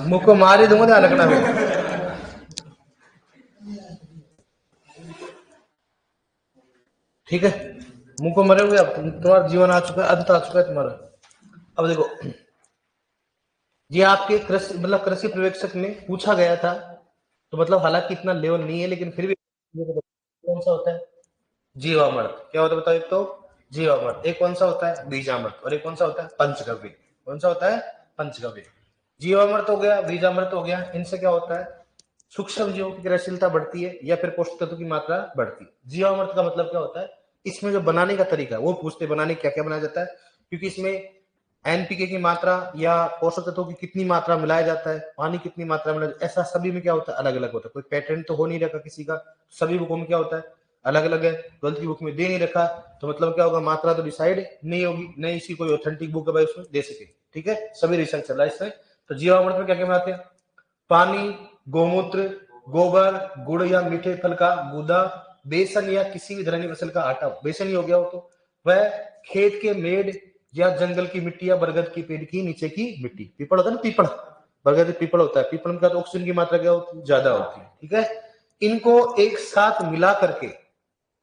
मुंह को मार ही दूंगा, ध्यान रखना भी। ठीक है, मुंह को मरे हुए, अब तुम्हारा जीवन आ चुका है, अंत आ चुका है तुम्हारा। अब देखो, ये आपके कृषि मतलब कृषि पर्यवेक्षक में पूछा गया था, तो मतलब हालांकि इतना लेवल नहीं है, लेकिन फिर भी कौन सा होता है? जीवामृत। क्या होता है बताओ? एक तो जीवामृत, एक कौन सा होता है? बीजामृत, और एक कौन सा होता है? पंचगव्य। कौन सा होता है? पंचगव्य। जीवामृत हो गया, बीजामृत हो गया, इनसे क्या होता है? सूक्ष्म जीवों की क्रियाशीलता बढ़ती है या फिर पोषक तत्व की मात्रा बढ़ती है। जीवामृत का मतलब क्या होता है? इसमें जो बनाने का तरीका है वो पूछते, बनाने क्या क्या बनाया जाता है, क्योंकि इसमें एनपीके की मात्रा या पोषक तत्वों की कितनी मात्रा मिलाया जाता है, पानी कितनी मात्रा मिलाया, ऐसा सभी में क्या होता है? अलग अलग होता है। कोई पैटर्न तो हो नहीं रखा किसी का, सभी बुकों में क्या होता है? अलग अलग है। ट्वेल्थ की बुक में दे नहीं रखा, तो मतलब क्या होगा? मात्रा तो डिसाइड नहीं होगी, नहीं इसकी कोई ऑथेंटिक बुक है भाई उसमें दे सके। ठीक है, सभी रिसर्च चल रहा है इसमें। तो जीवामृत में क्या क्या मिलाते हैं? पानी, गोमूत्र, गोबर, गुड़ या मीठे फल का गूदा, बेसन या किसी भी दलहनी फसल का आटा। बेसन ही हो गया वो तो। वह खेत के मेड़ या जंगल की मिट्टी या बरगद की पेड़ की नीचे की मिट्टी। पीपल होता है ना, पीपल, बरगद पीपल होता है, पीपल में ऑक्सीजन की मात्रा क्या होती है? ज्यादा होती है। ठीक है, इनको एक साथ मिला करके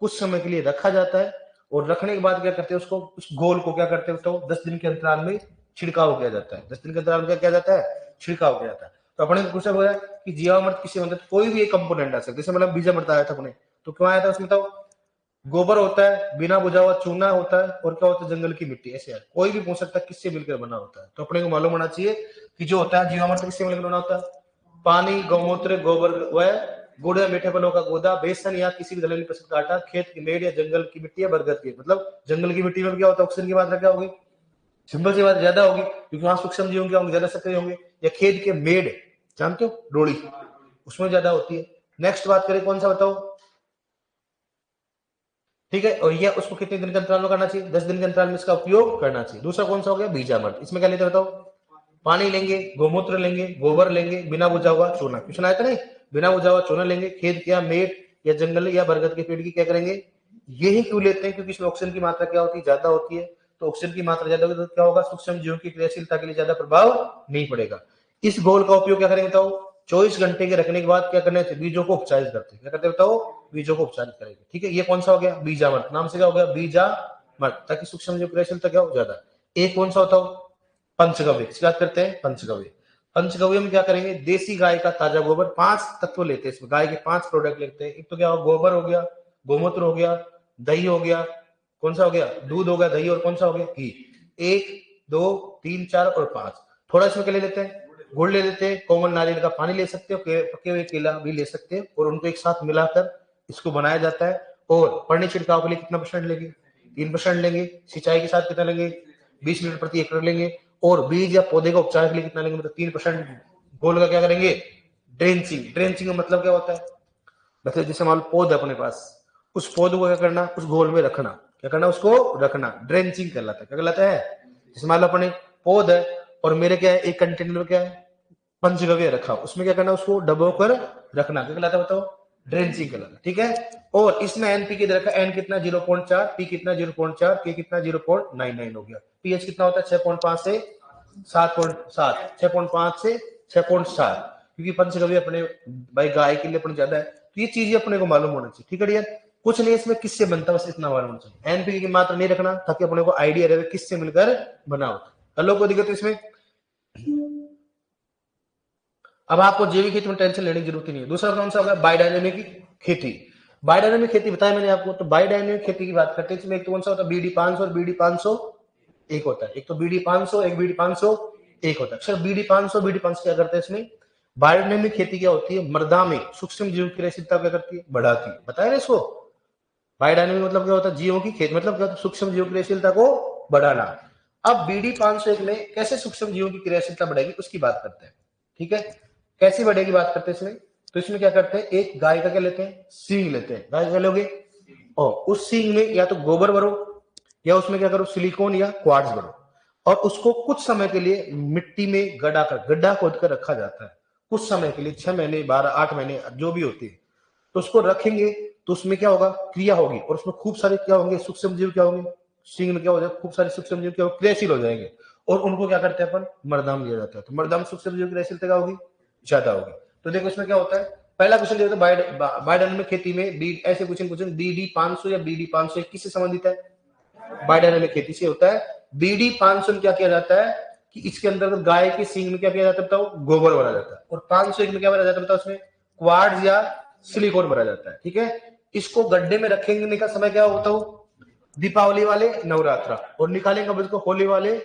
कुछ समय के लिए रखा जाता है, और रखने के बाद क्या करते हैं? उसको, उस घोल को क्या करते हैं? तो 10 दिन के अंतराल में छिड़काव किया जाता है। 10 दिन के अंतराल में क्या किया जाता है? छिड़काव किया जाता है। तो अपने को पूछा हुआ है कि जीवामृत किसी मतलब कोई भी एक कंपोनेंट आ सकता है, जैसे मतलब बीजामृत आया था अपने, तो क्यों आया था उसमें? तो गोबर होता है, बिना बुझा हुआ चूना होता है, और क्या होता है? जंगल की मिट्टी। ऐसे है, कोई भी पूछ सकता है किससे मिलकर बना होता है। तो अपने को मालूम होना चाहिए कि जो होता है जीवामृत किससे मिलकर बना होता है? पानी, गौमूत्र, गोबर, वह गुड़ या मीठे फलों का गूदा, बेसन या किसी भी दलहनी फसल का आटा, खेत की मेड़ या जंगल की मिट्टी या बरगद की। मतलब जंगल की मिट्टी में क्या होता है? ऑक्सीजन की मात्रा क्या होगी? सिंपल सी बात, ज्यादा होगी, क्योंकि वहां सूक्ष्म जीव क्या होंगे? ज्यादा सक्रिय होंगे। या खेत के मेड़, जानते हो, डोली, उसमें ज्यादा होती है। नेक्स्ट बात करें, कौन सा बताओ? ठीक है, और यह उसको कितने दिन के अंतराल में करना चाहिए? 10 दिन के अंतराल में इसका उपयोग करना चाहिए। दूसरा कौन सा हो गया? बीजामृत। इसमें क्या लेते बताओ? पानी लेंगे, गोमूत्र लेंगे, गोबर लेंगे, बिना बुझा हुआ चूना। क्वेश्चन आया था नहीं? बिना बुझा हुआ चूना लेंगे, खेत या मेट या जंगल या बरगद के पेड़ की क्या करेंगे? यही क्यों लेते हैं? क्योंकि इसमें ऑक्सीजन की मात्रा क्या होती है? ज्यादा होती है। तो ऑक्सीजन की मात्रा ज्यादा होगी तो क्या होगा? सूक्ष्म जीवों की क्रियाशीलता के लिए ज्यादा प्रभाव नहीं पड़ेगा। इस घोल का उपयोग क्या करेंगे बताओ? 24 घंटे के रखने के बाद क्या करना है? बीजों को उपचारित करते हैं। क्या करते हैं बताओ? बीजों को उपचारित करेंगे। ठीक है, ये कौन सा हो गया? बीजामृत। नाम से क्या हो गया? बीजामृत, ताकि सूक्ष्म जीव क्रियाशीलता क्या हो? ज्यादा। एक कौन सा होता हो? पंचगव्य। किसकी बात करते हैं? पंचगव्य। पंचगव्य में क्या करेंगे? देसी गाय का ताजा गोबर, 5 तत्व लेते हैं इसमें, गाय के 5 प्रोडक्ट लेते हैं। एक तो क्या हो? गोबर हो गया, गोमूत्र हो गया, दही हो गया, कौन सा हो गया? दूध हो गया, दही, और कौन सा हो गया? घी। 1, 2, 3, 4 और 5। थोड़ा इसमें क्या ले लेते हैं? गुड़ ले लेते हैं, कोमल नारियल का पानी ले सकते हो, पके हुए केला भी ले सकते हैं, और उनको एक साथ मिलाकर इसको बनाया जाता है। और पानी छिड़काव के लिए कितना परसेंट लेंगे? 3% लेंगे। सिंचाई के साथ कितना लेंगे? 20 लीटर प्रति एकड़ लेंगे। और बीज या पौधे का उपचार के लिए कितना लेंगे? मतलब 3%। घोल का क्या करेंगे? ड्रेंचिंग। ड्रेंचिंग का मतलब क्या होता है? मतलब जैसे मान लो पौध अपने पास, उस पौधे को क्या करना? उस घोल में रखना। क्या करना? उसको रखना। ड्रेंचिंग कहलाता है। क्या कहलाता है? जैसे मान लो अपने पौध है, और मेरे क्या है? एक कंटेनर में क्या है? पंचगव्य रखा, उसमें क्या करना? उसको डबो कर रखना। क्या कहलाता है बताओ? ड्रेंचिंग कहलाता है। ठीक है, और इसमें एनपीके दे रखा, एन कितना? 0.4, पी कितना? 0.4, के कितना? 0.99 हो गया। पीएच कितना होता है? 6.5 से 7.7, 6.5 से 6.7, क्योंकि पंचगव्य अपने भाई गाय के लिए अपने ज्यादा है। तो ये चीजें अपने को मालूम होना चाहिए। ठीक है डियर, कुछ नहीं इसमें किससे बनता है, बस इतना मालूम होना चाहिए। एनपीके की मात्रा नहीं रखना, ताकि अपने को आइडिया रहे किससे मिलकर बना होता है। हेलो, को दिक्कत इसमें? अब आपको जैविक खेती में टेंशन लेने की जरूरत नहीं है। दूसरा कौन सा होगा? बायोडायनेमिक खेती। बायोडायनेमिक खेती बताया मैंने आपको। तो बायोडायनेमिक खेती की बात करते हैं, इसमें एक तो कौन सा होता है? बीडी 500 और बीडी 500 एक होता है। एक तो बीडी 500, एक बीडी 500 एक होता है। सर बीडी 500, बीडी 500 क्या करते हैं इसमें? बायोडायनेमिक खेती क्या होती है? मृदा में सूक्ष्म जीव की क्रियाशीलता क्या करती है? बढ़ाती है। बताया ना इसको? बायोडायनेमिक मतलब क्या होता है? जीवों की खेती मतलब क्या होता है? सूक्ष्म जीव की क्रियाशीलता को बढ़ाना। अब बीडी 501 में कैसे सूक्ष्म जीवों की क्रियाशीलता बढ़ेगी उसकी बात करते हैं। ठीक है, कैसी बढ़ेगी बात करते हैं इसमें। तो इसमें क्या करते हैं? एक गाय का क्या लेते हैं? सींग लेते हैं। गाय का लोगे, और उस सींग में या तो गोबर भरो, या उसमें क्या करो? सिलिकॉन या क्वार्ट्ज भरो, और उसको कुछ समय के लिए मिट्टी में गड्ढा खोद कर रखा जाता है। कुछ समय के लिए, 6 महीने, 12, 8 महीने, जो भी होती है, तो उसको रखेंगे। तो उसमें क्या होगा, क्रिया होगी, और उसमें खूब सारे क्या होंगे, सूक्ष्म जीव क्या होंगे, सिंग में क्या हो जाएगा, खूब सारे सूक्ष्म जीव क्या होंगे, क्रियाशील हो जाएंगे, और उनको क्या करते हैं अपन, मरदाम लिया जाता है। तो मरदाम सूक्ष्म जीव की क्रियाशीलता क्या होगी, ज्यादा होगी। तो देखो इसमें क्या होता है, पहला क्वेश्चन दिया था बायोडायनामिक खेती में बी, ऐसे क्वेश्चन बीडी 500 या बीडी 501 किससे संबंधित है, बायोडायनामिक खेती से होता है। बीडी 500 में क्या किया जाता है कि इसके अंदर गाय के सींग में क्या किया जाता है बताओ, गोबर भरा जाता है, और 501 में क्या भरा जाता है बताओ, उसमें क्वार्ट्ज या सिलिकॉन भरा जाता है। ठीक है, इसको गड्ढे में रखेंगे का समय क्या होता हो, दीपावली वाले नवरात्रा, और निकालेंगे अब इसको होली वाले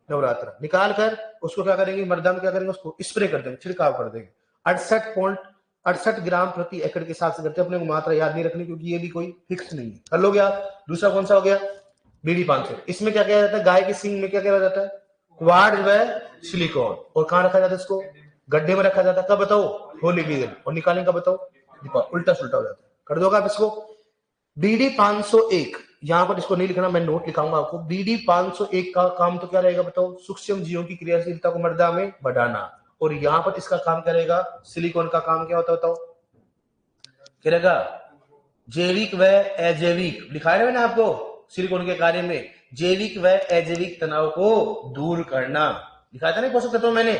नवरात्रा, निकाल कर उसको क्या करेंगे, मर्दाम क्या करेंगे, उसको स्प्रे कर देंगे, छिड़काव कर देंगे। 68.68 ग्राम प्रति एकड़ के हिसाब से करते हैं, अपने को मात्रा याद नहीं रखनी क्योंकि ये भी कोई फिक्स नहीं है। कर लो गया। दूसरा कौन सा हो गया, बीडी 500, इसमें क्या किया जाता है, गाय के सींग में क्या किया जाता है, क्वार्ट्ज व सिलिकॉन, और कहां रखा जाता है इसको, गड्ढे में रखा जाता है, कब बताओ, होली के दिन, और निकालेंगे कब बताओ, उल्टा सुल्टा हो जाता है। कर दोगे आप इसको, बीडी 501, यहां पर इसको नहीं लिखना, मैं नोट लिखाऊंगा आपको। बीडी 501 का काम तो क्या रहेगा बताओ, सूक्ष्म जीवों की क्रियाशीलता को मृदा में बढ़ाना, और यहां पर इसका काम क्या रहेगा, सिलिकॉन का काम क्या होता है बताओ, क्या रहेगा, जैविक व अजैविक, दिखाया है मैंने आपको सिलिकॉन के कार्य में, जैविक व अजैविक तनाव को दूर करना, दिखाया था ना पोषक तत्व मैंने,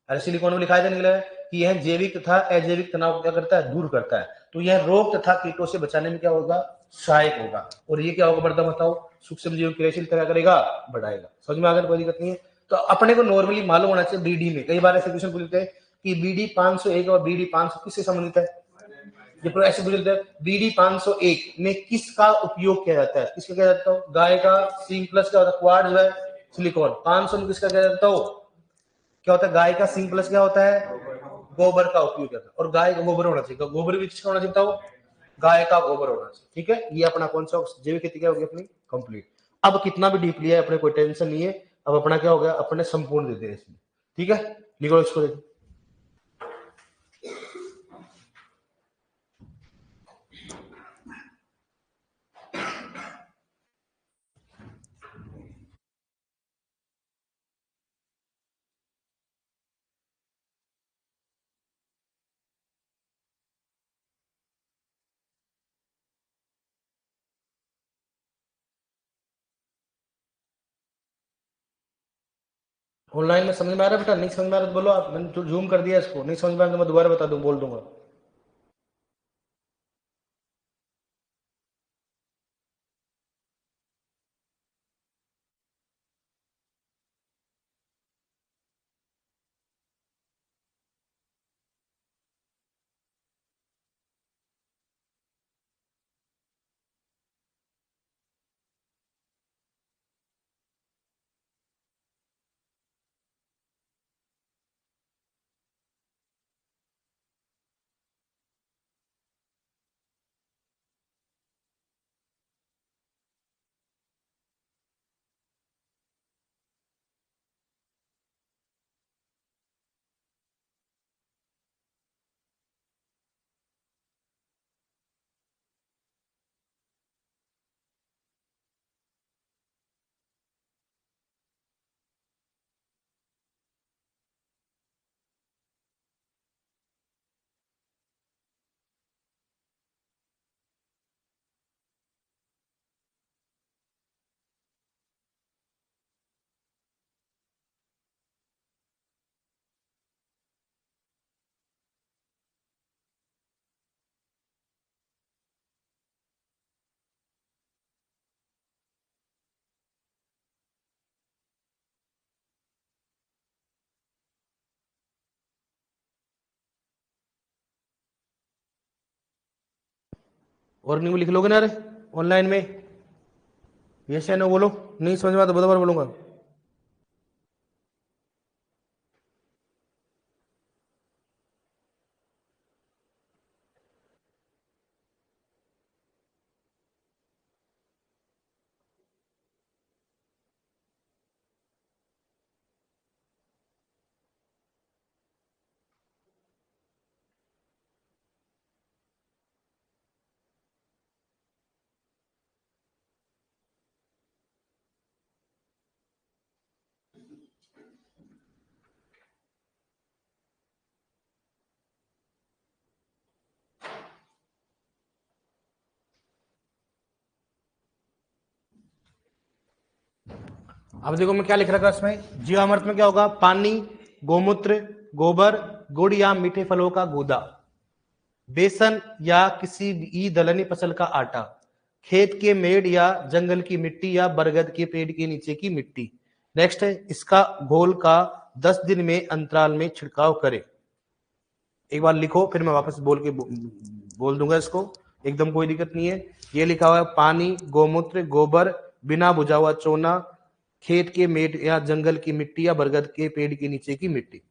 अरे सिलिकॉन में लिखाया था निकला कि यह जैविक तथा अजैविक तनाव को क्या करता है, दूर करता है। तो यह रोग तथा कीटों से बचाने में क्या होगा, सहायक होगा, और ये क्या होगा बर्दा बताओ, सूक्ष्म जीव क्रियाशीलता क्या करेगा, बढ़ाएगा। समझ में आकर कोई दिक्कत नहीं है। तो अपने को नॉर्मली मालूम होना चाहिए बीडी में, कई बार ऐसे क्वेश्चन पूछते हैं कि बीडी 501 और बीडी 500 किससे संबंधित है, ये ऐसे पूछते हैं बीडी 501 में किसका उपयोग किया जाता है, किसका किया जाता है, गाय का सिंग प्लस क्या होता है, क्वार्ट्ज व सिलिकॉन। 500 में किसका किया जाता है, क्या होता है, गाय का सिंग प्लस क्या होता है, गोबर का उपयोग करता है, और गाय का गोबर होना चाहिए, गोबर भी किसका होना चाहिए बताओ, गाय का गोबर होना चाहिए। ठीक है, ये अपना कौन सा जैविक खेती क्या होगी अपनी कंप्लीट। अब कितना भी डीपली है अपने कोई टेंशन नहीं है, अब अपना क्या हो गया, अपने संपूर्ण दे दे इसमें। ठीक है, लिखो इसको, देखो ऑनलाइन में समझ में आ रहा है बेटा, नहीं समझ में आ रहा तो बोलो आप, मैंने तो जूम कर दिया इसको, नहीं समझ में आ रहा तो मैं दोबारा बता दूं, बोल दूंगा। और नहीं लिख लोगे ना, अरे ऑनलाइन में, यस या नो बोलो, नहीं समझ में आता तो दोबारा बोलूंगा। अब देखो मैं क्या लिख रखा इसमें, जीवामृत में क्या होगा, पानी, गोमूत्र, गोबर, गुड़ या मीठे फलों का गूदा, बेसन या किसी भी दलहनी फसल का आटा, खेत के मेड़ या जंगल की मिट्टी या बरगद के पेड़ के नीचे की मिट्टी। नेक्स्ट है, इसका घोल का 10 दिन में अंतराल में छिड़काव करें। एक बार लिखो फिर मैं वापस बोल दूंगा इसको, एकदम कोई दिक्कत नहीं है। ये लिखा हुआ है, पानी, गोमूत्र, गोबर, बिना बुझा हुआ चोना, खेत के मेड़ या जंगल की मिट्टी या बरगद के पेड़ के नीचे की मिट्टी।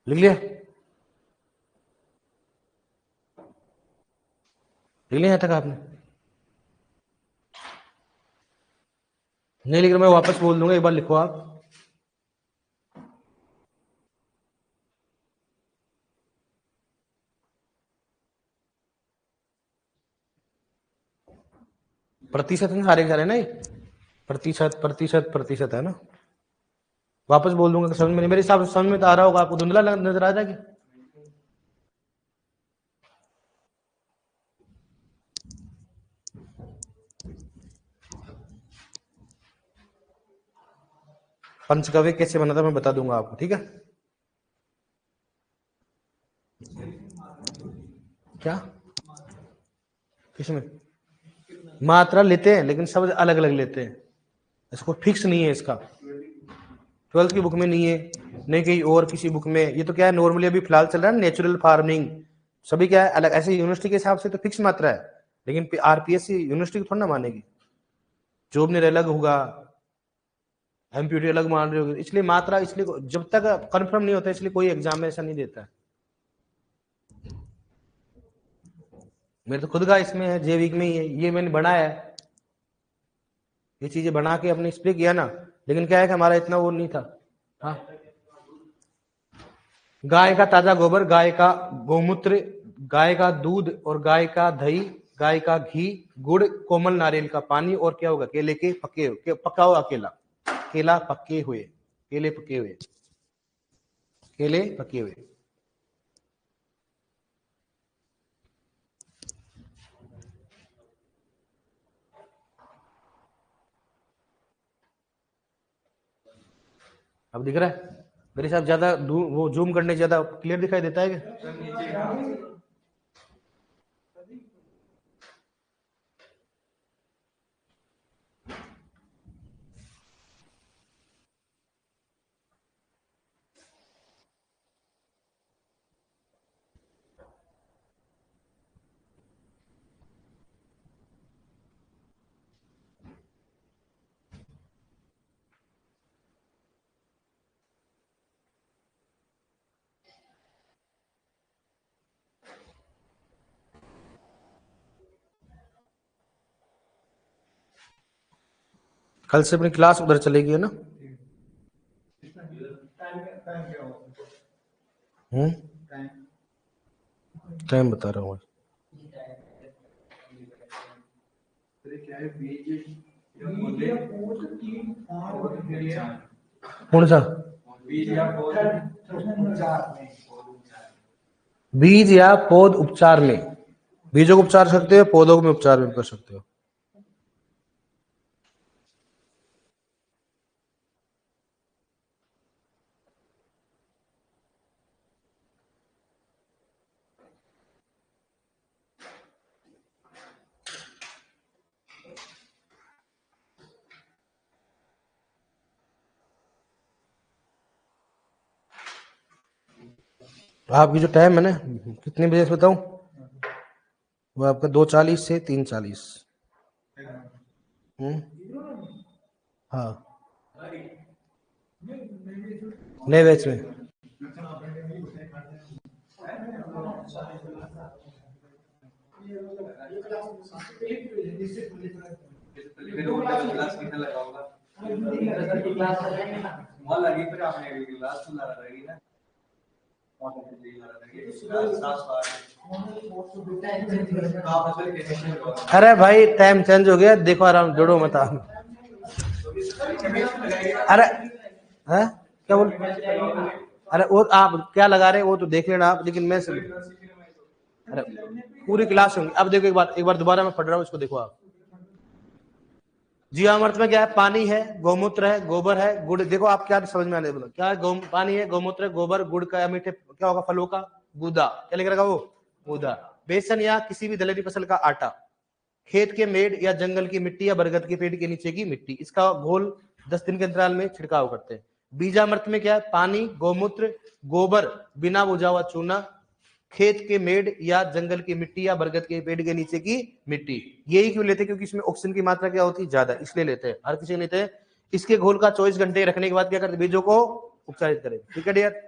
लिख लिया, लिख लिया तक आपने? नहीं लिख रहा, मैं वापस बोल दूंगा, एक बार लिखो आप। प्रतिशत में सारे ना, प्रतिशत प्रतिशत प्रतिशत है ना। वापस बोल दूंगा, समझ में, मेरे हिसाब से समझ में तो आ रहा होगा आपको, धुंधला नजर आ रहा है कि? पंचगव्य कैसे बना था मैं बता दूंगा आपको, ठीक है? क्या किसमें मात्रा लेते हैं, लेकिन सब अलग अलग लेते हैं, इसको फिक्स नहीं है इसका। 12th की बुक में नहीं है, नहीं कहीं और किसी बुक में। ये तो क्या है, नॉर्मली अभी फिलहाल चल रहा है नेचुरल फार्मिंग, सभी क्या है अलग, ऐसे यूनिवर्सिटी के हिसाब से तो फिक्स मात्रा है, लेकिन आरपीएससी यूनिवर्सिटी को थोड़ा ना मानेगी, जॉब ने अलग होगा, एमप्यूटी अलग मान रहे होगी, इसलिए मात्रा, इसलिए जब तक कंफर्म नहीं होता इसलिए कोई एग्जाम में ऐसा नहीं देता है। मेरे तो खुद का इसमें है, जेवीक में ही है, ये मैंने बनाया है, ये चीजें बना के अपने स्प्रे किया ना, लेकिन क्या है कि हमारा इतना वो नहीं था। हाँ, गाय का ताजा गोबर, गाय का गोमूत्र, गाय का दूध और गाय का दही, गाय का घी, गुड़, कोमल नारियल का पानी, और क्या होगा, केले के पका हुआ केला, केला पके हुए, केले पके हुए, केले पके हुए। अब दिख रहा है मेरे साथ, ज्यादा वो जूम करने ज्यादा क्लियर दिखाई देता है क्या? कल से अपनी क्लास उधर चलेगी है ना? टाइम बता रहा हूँ, कौन सा बीज या पौध उपचार में? बीजों को उपचार सकते हो, पौधों को उपचार में कर सकते हो। आपकी जो टाइम है ना, कितने बजे से बताऊं? वो आपका 2:40 से 3:40। हाँ, नए बैच में। अरे भाई टाइम चेंज हो गया, देखो आराम, जोड़ो मत आप। अरे है क्या बोल? अरे वो आप क्या लगा रहे हैं वो तो देख लेना आप, लेकिन मैं अरे पूरी क्लास होंगी। अब देखो एक बार दोबारा मैं पढ़ रहा हूँ, इसको देखो आप। जीवामृत में क्या है? पानी है, गौमूत्र है, गोबर है, गुड़। देखो आप क्या समझ में आने बोलो क्या है? पानी है, गौमूत्र है, गोबर, गुड़ का या मीठे क्या होगा? फलों का गूदा। क्या लिख रखा वो? गूदा। बेसन या किसी भी दलहनी फसल का आटा, खेत के मेड़ या जंगल की मिट्टी या बरगद के पेड़ के नीचे की मिट्टी। इसका घोल 10 दिन के अंतराल में छिड़काव करते हैं। बीजामृत में क्या है? पानी, गौमूत्र, गोबर, बिना बुझा हुआ चूना, खेत के मेड़ या जंगल की मिट्टी या बरगद के पेड़ के नीचे की मिट्टी। यही क्यों लेते हैं? क्योंकि इसमें ऑक्सीजन की मात्रा क्या होती है? ज्यादा, इसलिए लेते हैं। हर किसी लेते हैं। इसके घोल का 24 घंटे रखने के बाद क्या करते? बीजों को उपचारित करें। ठीक है डियर।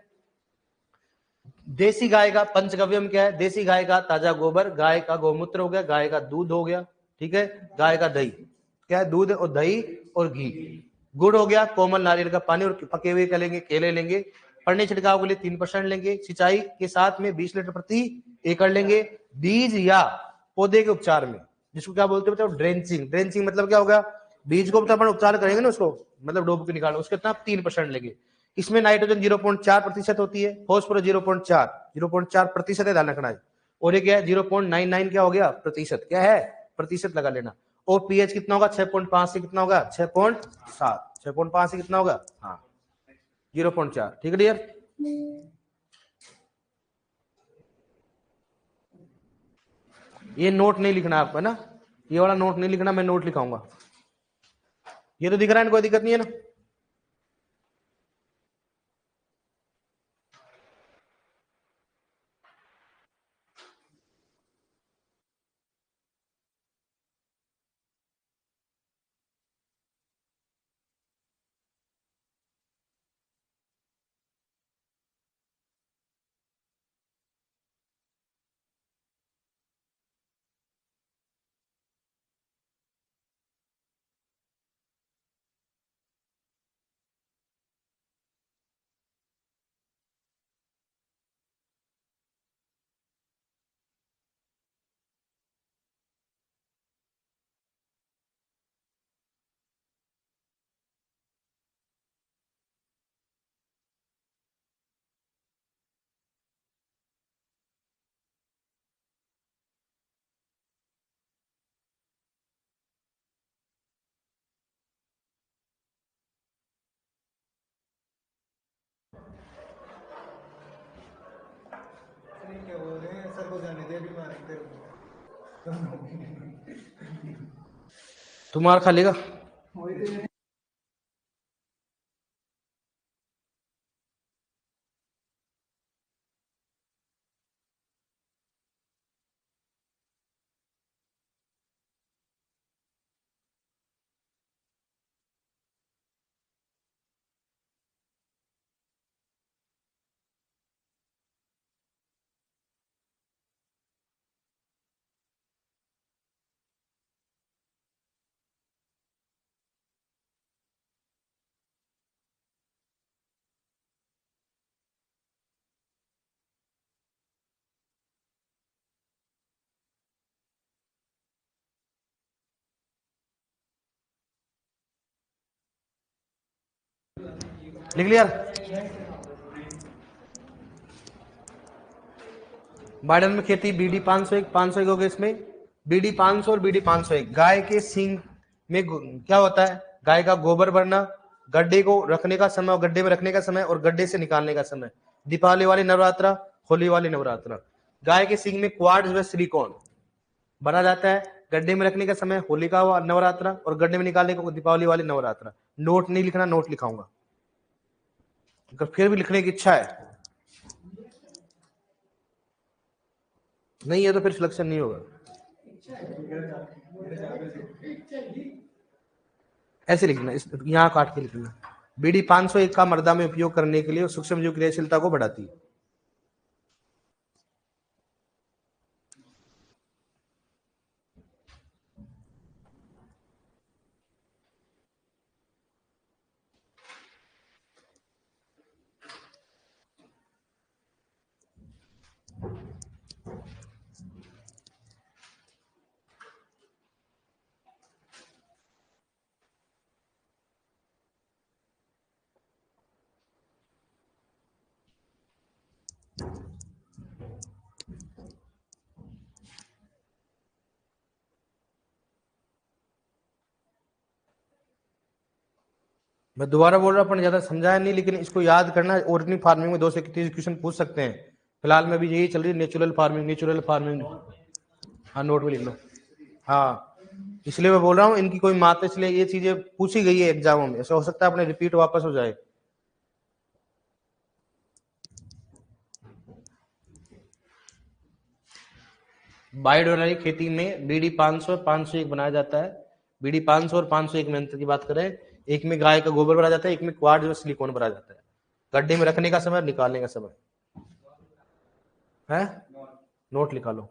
देसी गाय का पंचगव्यम क्या है? देसी गाय का ताजा गोबर, गाय का गौमूत्र हो गया, गाय का दूध हो गया, ठीक है, गाय का दही। क्या है? दूध और दही और घी। गुड़ हो गया, कोमल नारियल का पानी और पके हुए क्या लेंगे? केले लेंगे। पड़ने छिड़काव के लिए 3% लेंगे। सिंचाई के साथ में 20 लीटर प्रति एकड़ लेंगे। बीज या पौधे के उपचार में, जिसको क्या बोलते हैं? ड्रेंचिंग। ड्रेंचिंग मतलब क्या होगा? बीज को तो अपन उपचार करेंगे ना, उसको मतलब डोब के निकालो, उसके कितना? 3% लेंगे। इसमें नाइट्रोजन 0.4% होती है, फॉस्फोरस 0.4% है, ध्यान रखना है। और ये क्या है? 0.99 क्या हो गया? प्रतिशत। क्या है? प्रतिशत लगा लेना। और पीएच कितना होगा? 6.5 से कितना होगा? 6.7। 6.5 से कितना होगा? हाँ 0.4। ठीक है डियर। ये नोट नहीं लिखना आपको ना, ये वाला नोट नहीं लिखना, मैं नोट लिखाऊंगा। ये तो दिख रहा है, कोई दिक्कत नहीं है ना? क्या बोल रहे हैं? सर को जाने दे, अभी मारेंगे। तुम्हारा खा लेगा। लिख लिया? बाइडन में खेती बीडी 501 501 हो गया इसमें। बीडी 500 और बीडी 501। गाय के सींग में क्या होता है? गाय का गोबर भरना, गड्ढे को रखने का समय और गड्ढे में रखने का समय और गड्ढे से निकालने का समय। दीपावली वाली नवरात्रा, होली वाली नवरात्रा। गाय के सींग में क्वार्ट्ज व सिलिकॉन बना जाता है। गड्ढे में रखने का समय होली का नवरात्रा और गड्ढे में निकालने को दीपावली वाली नवरात्रा। नोट नहीं लिखना, नोट लिखाऊंगा। अगर फिर भी लिखने की इच्छा है नहीं है तो फिर सिलेक्शन नहीं होगा। ऐसे लिखना, यहाँ काट के लिखना। बीडी 501 का मर्दा में उपयोग करने के लिए सूक्ष्म जीव क्रियाशीलता को बढ़ाती है। मैं दोबारा बोल रहा हूँ, अपन ज्यादा समझाया नहीं, लेकिन इसको याद करना। ऑर्गेनिक फार्मिंग में 2 से 3 क्वेश्चन पूछ सकते हैं। फिलहाल में भी यही चल रही है, नेचुरल फार्मिंग, नेचुरल फार्मिंग। हाँ नोट में लिख लो। हाँ इसलिए मैं बोल रहा हूँ इनकी कोई मात, इसलिए ये चीजें पूछी गई है एग्जामों में, ऐसा हो सकता है अपने रिपीट वापस हो जाए। बायोडायनमिक खेती में बीडी 500 501 बनाया जाता है। बीडी 500 और 501 में अंतर की बात करें, एक में गाय का गोबर भरा जाता है, एक में क्वार्ट्ज और सिलिकॉन भरा जाता है। गड्ढे में रखने का समय, निकालने का समय है, नोट लिखा लो।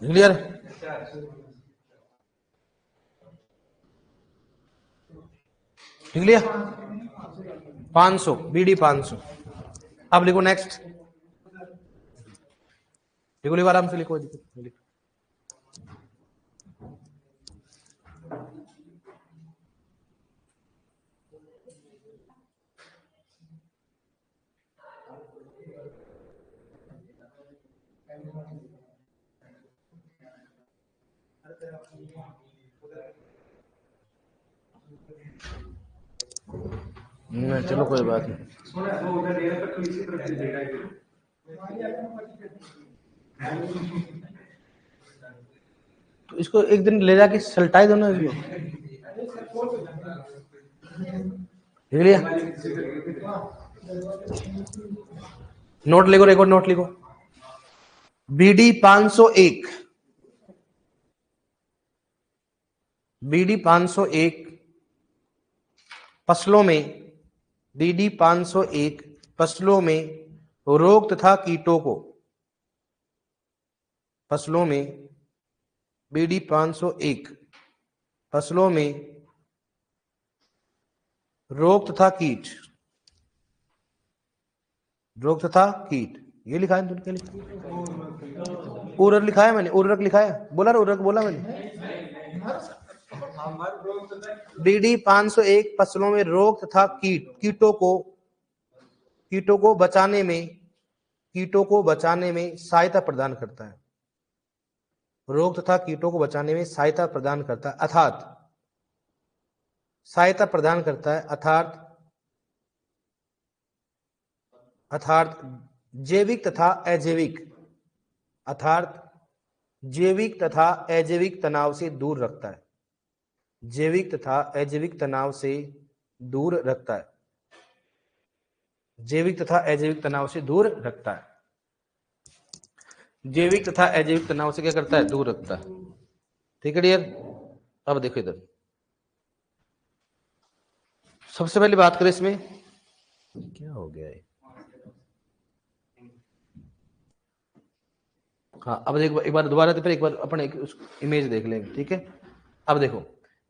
क्लियर? क्लियर? 500 बीडी 500। अब लिखो नेक्स्ट, लिखो आराम से लिखो। चलो कोई बात नहीं। तो इसको एक दिन ले जाके सलटाई दो ना इसको। नोट लिखो, एक और नोट लिखो। बीडी 501, बीडी 501 फसलों में, बीडी 501 फसलों में रोग तथा कीटों को, फसलों में बीडी 501 फसलों में रोग तथा कीट, रोग तथा कीट, ये लिखा है तुमने? उर्वरक लिखा है मैंने, उर्वरक लिखा है, बोला उर्वरक बोला मैंने। बीडी 501 फसलों में रोग तथा कीटों को बचाने में सहायता प्रदान करता है। रोग तथा कीटों को बचाने में सहायता प्रदान करता है, सहायता प्रदान करता है, अर्थात जैविक तथा अजैविक, जैविक तथा अजैविक तनाव से दूर रखता है, जैविक तथा अजैविक तनाव से दूर रखता है, जैविक तथा अजैविक तनाव से दूर रखता है, जैविक तथा अजैविक तनाव से क्या करता है? दूर रखता है। ठीक है डियर? अब देखो इधर, सबसे पहले बात करें इसमें, क्या हो गया है? हाँ अब एक बार दोबारा, तो फिर एक बार अपन एक इमेज देख लेंगे। ठीक है, अब देखो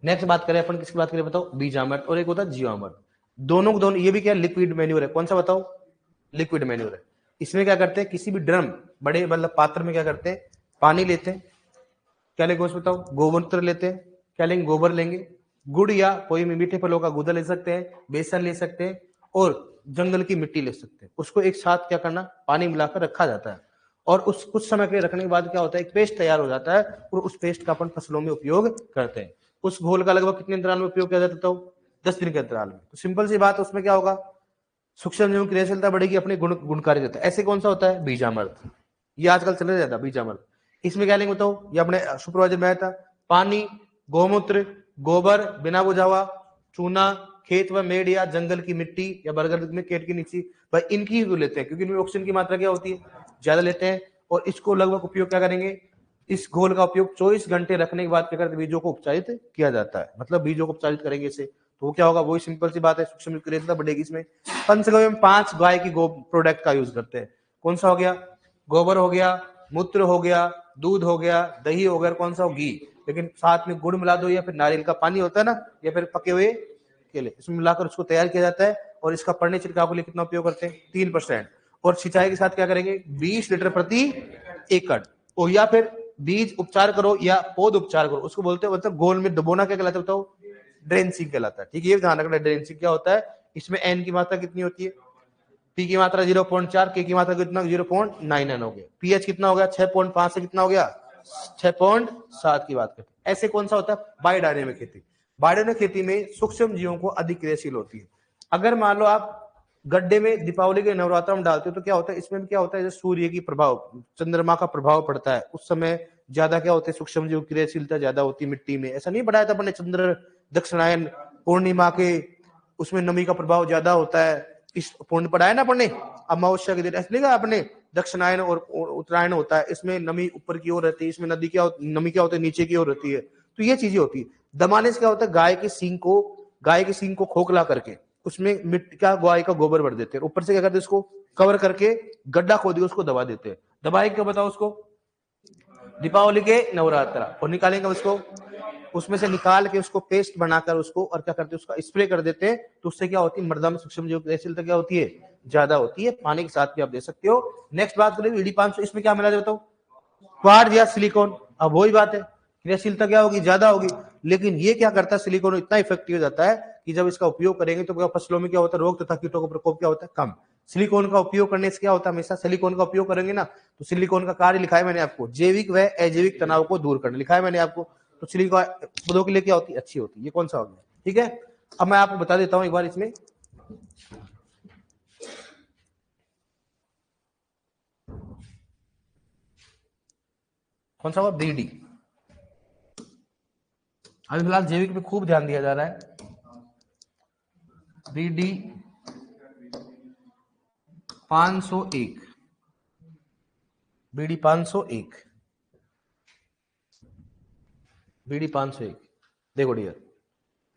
नेक्स्ट बात करें अपन, किसकी बात करें बताओ? बीजामृत, और एक होता है जीवामृत। दोनों ये भी क्या, लिक्विड मैन्योर है। कौन सा बताओ? लिक्विड मैन्योर है। इसमें क्या करते हैं, किसी भी ड्रम, बड़े मतलब पात्र में क्या करते हैं, पानी लेते हैं, क्या लेंगे उसमें बताओ? गोमूत्र लेते हैं, क्या लेंगे? गोबर लेंगे, गुड़ या कोई भी मीठे फलों का गूदा ले सकते हैं, बेसन ले सकते हैं और जंगल की मिट्टी ले सकते हैं। उसको एक साथ क्या करना, पानी मिलाकर रखा जाता है और उस कुछ समय के लिए रखने के बाद क्या होता है, एक पेस्ट तैयार हो जाता है और उस पेस्ट का अपन फसलों में उपयोग करते हैं। उस घोल का लगभग कितने अंतराल में उपयोग किया जाता है? 10 दिन के अंतराल में। तो सिंपल सी बात, उसमें क्या होगा, सूक्ष्म जीवों की क्रियाशीलता बढ़ेगी, अपने गुणकारी रहता है। ऐसे कौन सा होता है? बीजामृत। ये आजकल चले जाता है बीजामृत। इसमें क्या लेंगे बताओ, ये अपने सुपरवाइजर में आया था, पानी, गोमूत्र, गोबर, बिना बुझा हुआ चूना, खेत व मेड़ या जंगल की मिट्टी या बरगद में केट की नीची, भाई इनकी ही लेते हैं क्योंकि इनमें ऑक्सीजन की मात्रा क्या होती है, ज्यादा लेते हैं। और इसको लगभग उपयोग क्या करेंगे, इस घोल का उपयोग 24 घंटे रखने के बाद क्या करते, बीजों को उपचारित किया जाता है। मतलब बीजों को उपचारित करेंगे इससे, तो वो क्या होगा, वही सिंपल सी बात है, सूक्ष्म क्रियाशीलता बढ़ेगी। इसमें पंचगव्य में 5 गाय की प्रोडक्ट का यूज करते हैं। कौन सा हो गया? गोबर हो गया, मूत्र हो गया, दूध हो गया, दही हो गया, कौन सा हो? घी। लेकिन साथ में गुड़ मिला दो या फिर नारियल का पानी होता है ना, या फिर पके हुए केले, इसमें मिलाकर उसको तैयार किया जाता है। और इसका पड़ने छिड़काव के लिए कितना उपयोग करते हैं? 3%। और सिंचाई के साथ क्या करेंगे? 20 लीटर प्रति एकड़। और या फिर बीज उपचार करो या पौध उपचार करो, उसको बोलते हैं, मतलब घोल में डुबोना क्या कहलाता है बताओ? ड्रेंचिंग कहलाता है। ठीक है, ये ध्यान रखना, ड्रेंचिंग क्या होता है। इसमें एन की मात्रा कितनी होती है? पी की मात्रा 0.4, के की मात्रा कितना? 0.99 हो गया। पीएच कितना हो गया? 6.5 से कितना हो गया? 6.7 की बात करते हैं। ऐसे कौन सा होता है? बायोडायनेमिक खेती। बायोडायनेमिक खेती में सूक्ष्म जीवों को अधिक क्रियाशील होती है। अगर मान लो आप गड्ढे में दीपावली के नवरात्र में डालते हो तो क्या होता है, इसमें क्या होता है, जैसे सूर्य की प्रभाव, चंद्रमा का प्रभाव पड़ता है, उस समय ज्यादा क्या होते हैं, सूक्ष्म जीव क्रियाशीलता ज्यादा होती है मिट्टी में। ऐसा नहीं बढ़ाया था अपने चंद्र दक्षिणायन पूर्णिमा के, उसमें नमी का प्रभाव ज्यादा होता है। इस पूर्ण पढ़ाया ना अपने अमावस्या के दिन, ऐसे नहीं कहा अपने दक्षिणायन और उत्तरायण होता है, इसमें नमी ऊपर की ओर रहती है, इसमें नदी क्या नमी क्या होती है, नीचे की ओर रहती है। तो ये चीजें होती है। दमाने से क्या होता है, गाय के सींग को खोखला करके उसमें मिट्टी का, गाय का गोबर भर देते हैं, ऊपर से क्या करते हैं, उसको कवर करके गड्ढा खोदी उसको दबा देते हैं। दबाएंगे क्या बताओ उसको? दीपावली के नवरात्र। और निकालेंगे उसको, उसमें से निकाल के उसको पेस्ट बनाकर उसको, और क्या करते हैं, उसका स्प्रे कर देते हैं। तो उससे क्या होती है, मृदा में सूक्ष्म जीव क्रियाशीलता क्या होती है? ज्यादा होती है। पानी के साथ भी आप दे सकते हो। नेक्स्ट बात करें ईडी 500, इसमें क्या मिला जाए बताओ? क्वार्ट्ज या सिलिकॉन। अब वही बात है, क्रियाशीलता क्या होगी? ज्यादा होगी। लेकिन ये क्या करता है, सिलिकॉन इतना इफेक्टिव हो जाता है कि जब इसका उपयोग करेंगे तो फसलों में क्या होता है, रोग तथा कीटों का प्रकोप क्या होता है? कम। सिलिकॉन का उपयोग करने से क्या होता है, हमेशा सिलिकॉन का उपयोग करेंगे ना, तो सिलिकॉन का कार्य लिखा है मैंने आपको, जैविक व अजैविक तनाव को दूर करना, लिखा है मैंने आपको। तो सिलिकॉन पौधों के लिए क्या होती है? अच्छी होती है। ये कौन सा हो गया? ठीक है, अब मैं आपको बता देता हूं एक बार इसमें। कौन सा हुआ? बीडी। अभी फिलहाल जैविक पे खूब ध्यान दिया जा रहा है। BD 501, BD 501, BD 501। देखो डियर,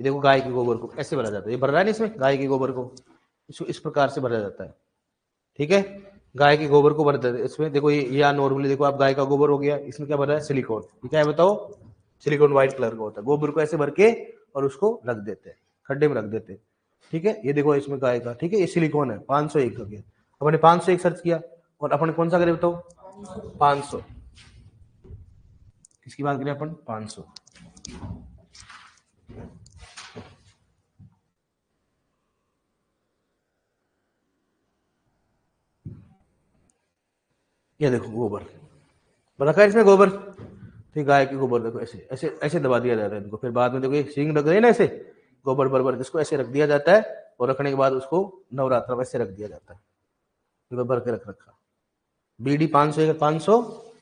ये देखो गाय के गोबर को ऐसे भरा जाता है, ये भर रहा है ना इसमें, गाय के गोबर को इसको इस प्रकार से भरा जाता है। ठीक है, गाय के गोबर को भर देते हैं इसमें। देखो ये या नॉर्मली देखो आप, गाय का गोबर हो गया, इसमें क्या भर रहा है? सिलिकॉन। ये क्या है बताओ? सिलिकॉन व्हाइट कलर का होता है। गोबर को ऐसे भर के और उसको रख देते हैं, खड्डे में रख देते हैं। ठीक है, ये देखो इसमें गाय का, ठीक है, ये सिलिकॉन है। 501 हो गया। अपने 501 सर्च किया और अपन कौन सा करें बताओ? 500। किसकी बात करें अपन? 500। ये देखो गोबर रखा है इसमें, गोबर। ठीक, गाय की गोबर देखो ऐसे ऐसे ऐसे दबा दिया जाता है इनको। फिर बाद में देखो ये सींग रख गए ना, ऐसे गोबर बरबर इसको ऐसे रख दिया जाता है। और रखने के बाद उसको नवरात्र में ऐसे रख दिया जाता है, भर के रख रखा। बीडी 500 500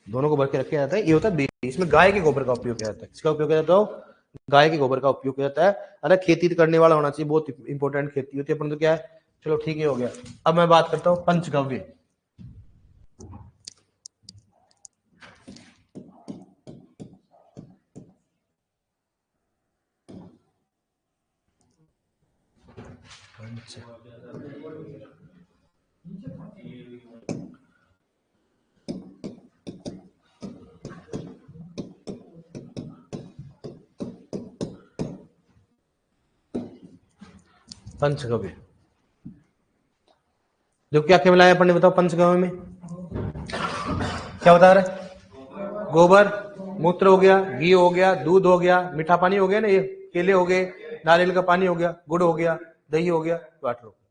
दोनों को भर के रखा जाता है। ये होता है बीडी। इसमें गाय के गोबर का उपयोग किया जाता है। इसका उपयोग किया जाता है, गाय के गोबर का उपयोग किया जाता है। अरे खेती करने वाला होना चाहिए, बहुत इंपॉर्टेंट खेती होती है। अपन तो क्या है, चलो ठीक है, हो गया। अब मैं बात करता हूँ पंचगव्य। पंचगव्य जो क्या क्या मिलाया अपन ने बताओ? पंचगव्य में क्या बता रहे? गोबर, मूत्र हो गया, घी हो गया, दूध हो गया, मीठा पानी हो गया ना, ये केले हो गए, नारियल का पानी हो गया, गुड़ हो गया, दही हो गया, वाटर हो गया।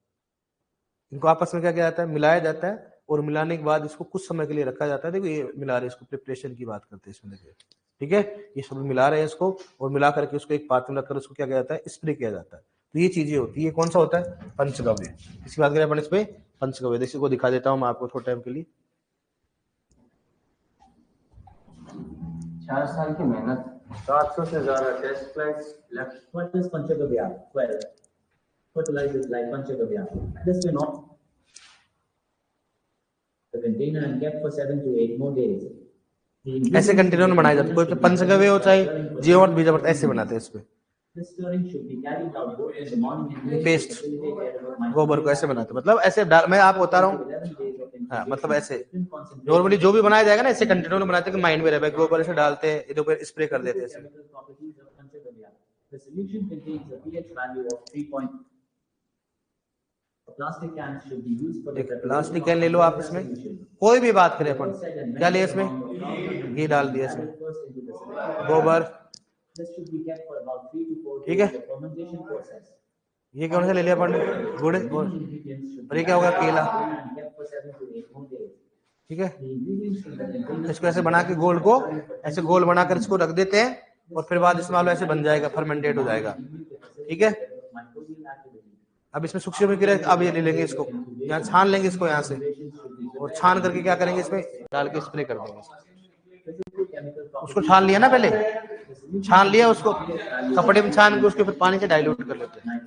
इनको आपस में क्या किया जाता है, मिलाया जाता है, और मिलाने के बाद इसको कुछ समय के लिए रखा जाता है। देखो ये मिला रहे हैं, इसको प्रिपरेशन की बात करते हैं इसमें, देखिए ठीक है, ये सब मिला रहे हैं इसको, और मिला करके उसको एक पात्र में रखकर उसको क्या किया जाता है, स्प्रे किया जाता है। तो ये चीजें होती है। ये कौन सा होता है, पंचगव्य। इसकी बात करें अपन इस पे, पंचगव्य। देखिए को दिखा देता हूँ मैं आपको थोड़े टाइम के लिए। 4 साल की मेहनत, 700 से ज्यादा test flights left. What is Panchagavya? Well, fertilizers like Panchagavya. This will not the container and kept for 7 to 8 more days. ऐसे कंटेनर में बनाया जाता है, कोई पंचगव्य हो चाहे जीवामृत बीजामृत, ऐसे बनाते हैं इस पे। This stirring should be carried out both in the morning and evening. Paste गोबर को ऐसे बनाते हैं, मतलब ऐसे मैं आपको बता रहा हूँ। हाँ, मतलब ऐसे नॉर्मली जो भी बनाया जाएगा ना, ऐसे कंटेनर में बनाते हैं कि माइंड में रहे, गोबर ऐसे डालते हैं, इधर ऊपर स्प्रे कर देते हैं ऐसे। The solution contains a pH value of 3. A plastic can should be used for the plastic can ले लो आप, इसमें कोई भी बात करें अपन, क्या लिया इसमें, घी डाल दिया इसमें, गोबर, ठीक है। ये कौन सा ले लिया अपन, गुड़, और ये क्या होगा, केला, ठीक है। इसको ऐसे बना के गोल को ऐसे गोल बनाकर इसको रख देते हैं, और फिर बाद इसमें ऐसे बन जाएगा, फर्मेंटेड हो जाएगा, ठीक है। अब इसमें सूक्ष्म अभिक्रिया, अब ये ले लेंगे इसको, यहाँ छान लेंगे इसको यहाँ से, और छान करके क्या करेंगे, इसमें डाल के स्प्रे कर देंगे। उसको छान लिया ना, पहले छान लिया उसको, कपड़े में छान के उसके फिर पानी से डाइल्यूट कर लेते हैं।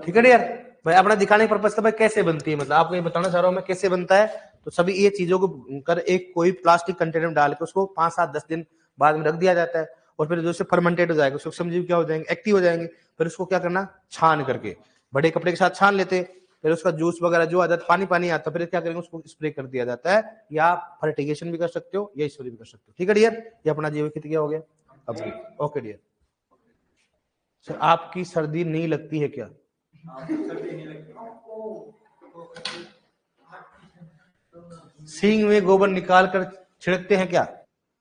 ठीक है यार भाई, अपना दिखाने के पर्पज से भाई कैसे बनती है, मतलब आपको ये बताना चाह रहा हूँ मैं कैसे बनता है। तो सभी ये चीजों को कर एक कोई प्लास्टिक कंटेनर में डाल के उसको 5, 7, 10 दिन बाद में रख दिया जाता है, और फिर जो से फर्मेंटेड हो जाएगा, सूक्ष्म जीव क्या हो जाएंगे, एक्टिव हो जाएंगे। फिर उसको क्या करना, छान करके बड़े कपड़े के साथ छान लेते, फिर उसका जूस वगैरह जो आ जाता, पानी पानी आता, फिर क्या करेंगे, उसको स्प्रे कर दिया जाता है। या आप फर्टिगेशन भी कर सकते हो, या स्प्रे भी कर सकते हो, ठीक है डियर। ये अपना जैविक खेती क्या हो गया अब। Okay dear. सर आपकी सर्दी नहीं लगती है क्या, सींग में गोबर निकाल कर छिड़कते हैं क्या,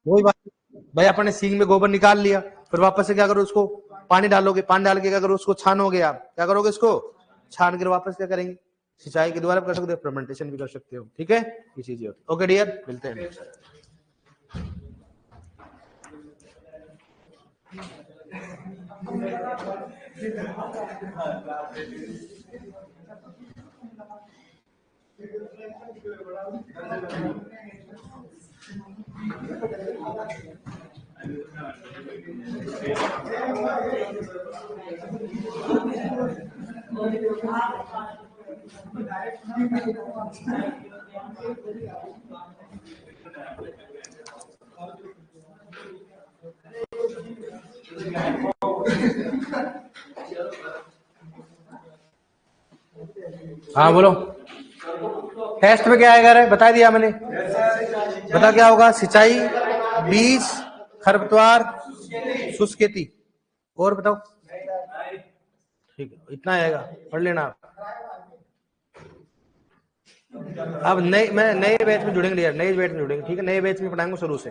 वही बात भाई, अपने सींग में गोबर निकाल लिया, फिर वापस से क्या करो, उसको पानी डालोगे, पानी डाल के क्या करो, उसको छानोगे, आप क्या करोगे, इसको छान कर वापस क्या करेंगे, सिंचाई के द्वारा कर सकते हो, फर्मेंटेशन भी कर सकते हो, ठीक है। ये चीजें होती है। ओके डियर, मिलते हैं। हाँ बोलो, टेस्ट में क्या आएगा रे, बता दिया मैंने, बता क्या होगा, सिंचाई, बीज, खरपतवार, शुष्क खेती, और बताओ, ठीक है इतना आएगा, पढ़ लेना आप। अब नए बैच में जुड़ेंगे यार, नए बैच में जुड़ेंगे, ठीक है, नए बैच में पढ़ाएंगे शुरू से।